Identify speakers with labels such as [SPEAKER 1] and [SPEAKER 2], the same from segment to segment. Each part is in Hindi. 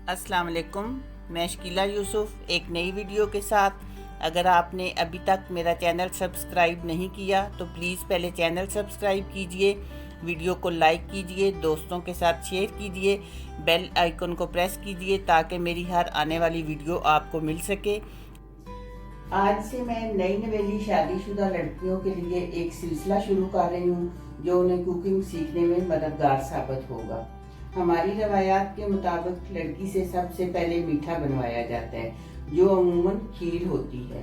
[SPEAKER 1] अस्सलाम वालेकुम। मैं शकीला यूसुफ एक नई वीडियो के साथ। अगर आपने अभी तक मेरा चैनल सब्सक्राइब नहीं किया तो प्लीज़ पहले चैनल सब्सक्राइब कीजिए, वीडियो को लाइक कीजिए, दोस्तों के साथ शेयर कीजिए, बेल आइकन को प्रेस कीजिए ताकि मेरी हर आने वाली वीडियो आपको मिल सके। आज से मैं नई नवेली शादीशुदा लड़कियों के लिए एक सिलसिला शुरू कर रही हूँ जो उन्हें कुकिंग सीखने में मददगार साबित होगा। हमारी रवायात के मुताबिक लड़की से सबसे पहले मीठा बनवाया जाता है जो अमूमन खीर होती है।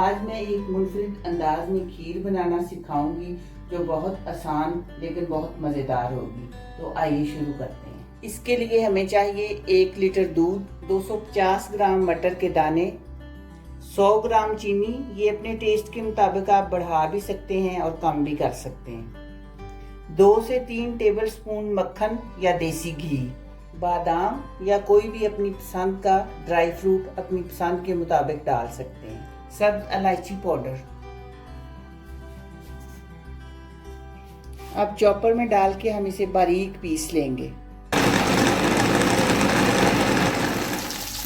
[SPEAKER 1] आज मैं एक मुनफरिद अंदाज में खीर बनाना सिखाऊंगी जो बहुत आसान लेकिन बहुत मज़ेदार होगी। तो आइए शुरू करते हैं। इसके लिए हमें चाहिए 1 लीटर दूध, 250 ग्राम मटर के दाने, 100 ग्राम चीनी। ये अपने टेस्ट के मुताबिक आप बढ़ा भी सकते हैं और कम भी कर सकते हैं। 2 से 3 टेबल स्पून मक्खन या देसी घी, बादाम या कोई भी अपनी पसंद का ड्राई फ्रूट अपनी पसंद के मुताबिक डाल सकते हैं। सब्ज इलायची पाउडर। अब चॉपर में डाल के हम इसे बारीक पीस लेंगे।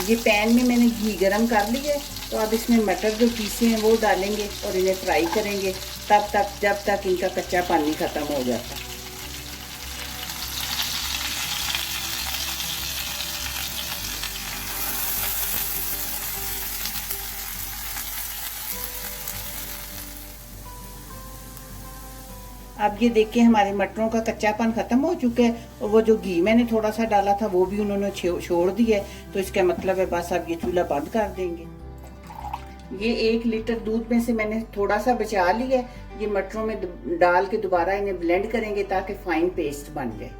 [SPEAKER 1] ये पैन में मैंने घी गरम कर लिया है, तो अब इसमें मटर जो पीसे हैं वो डालेंगे और इन्हें फ्राई करेंगे तब तक जब तक इनका कच्चा पानी खत्म हो जाता। अब ये देखिए हमारे मटरों का कच्चापन खत्म हो चुका है और वो जो घी मैंने थोड़ा सा डाला था वो भी उन्होंने छोड़ दिया है। तो इसका मतलब है बस अब ये चूल्हा बंद कर देंगे। ये 1 लीटर दूध में से मैंने थोड़ा सा बचा लिया है। ये मटरों में डाल के दोबारा इन्हें ब्लेंड करेंगे ताकि फाइन पेस्ट बन जाए।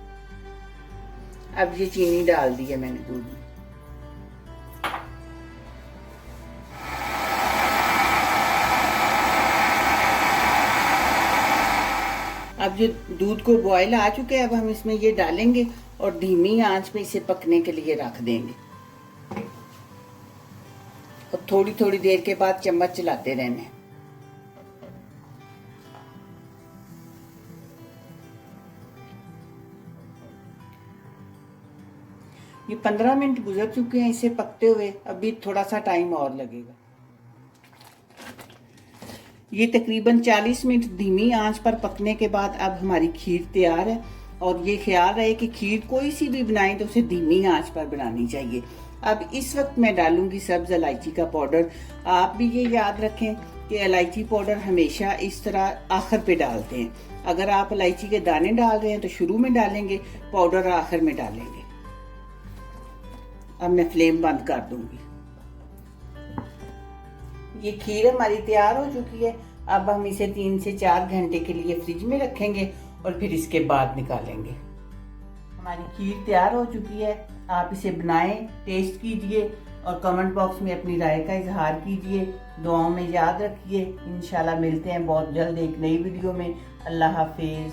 [SPEAKER 1] अब ये चीनी डाल दी है मैंने दूध में। अब जो दूध को बॉयल आ चुके हैं, अब हम इसमें ये डालेंगे और धीमी आंच पे इसे पकने के लिए रख देंगे और थोड़ी थोड़ी देर के बाद चम्मच चलाते रहने। ये 15 मिनट गुजर चुके हैं इसे पकते हुए, अभी थोड़ा सा टाइम और लगेगा। ये तकरीबन 40 मिनट धीमी आंच पर पकने के बाद अब हमारी खीर तैयार है। और ये ख्याल रहे कि खीर कोई सी भी बनाएं तो उसे धीमी आंच पर बनानी चाहिए। अब इस वक्त मैं डालूंगी सब्ज इलायची का पाउडर। आप भी ये याद रखें कि इलायची पाउडर हमेशा इस तरह आखिर पे डालते हैं। अगर आप इलायची के दाने डाल रहे हैं तो शुरू में डालेंगे, पाउडर आखिर में डालेंगे। अब मैं फ्लेम बंद कर दूंगी। ये खीर हमारी तैयार हो चुकी है। अब हम इसे 3 से 4 घंटे के लिए फ्रिज में रखेंगे और फिर इसके बाद निकालेंगे। हमारी खीर तैयार हो चुकी है। आप इसे बनाएं, टेस्ट कीजिए और कमेंट बॉक्स में अपनी राय का इजहार कीजिए। दुआओं में याद रखिए। इंशाल्लाह मिलते हैं बहुत जल्द एक नई वीडियो में। अल्लाह हाफिज।